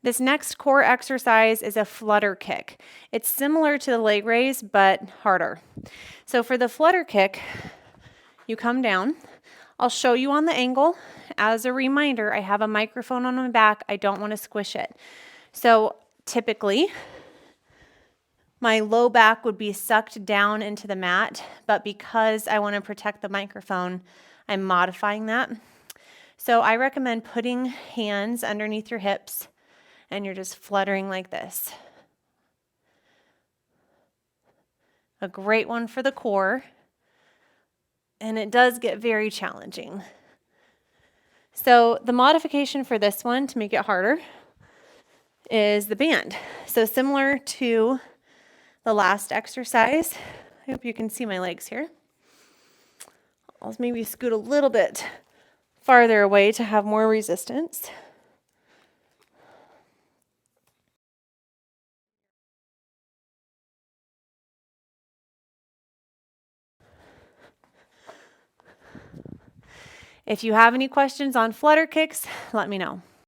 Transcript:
This next core exercise is a flutter kick. It's similar to the leg raise, but harder. So for the flutter kick, you come down. I'll show you on the angle. As a reminder, I have a microphone on my back. I don't want to squish it. So typically, my low back would be sucked down into the mat, but because I want to protect the microphone, I'm modifying that. So I recommend putting hands underneath your hips, and you're just fluttering like this. A great one for the core, and it does get very challenging. So the modification for this one to make it harder is the band. So similar to the last exercise, I hope you can see my legs here. I'll maybe scoot a little bit farther away to have more resistance. If you have any questions on flutter kicks, let me know.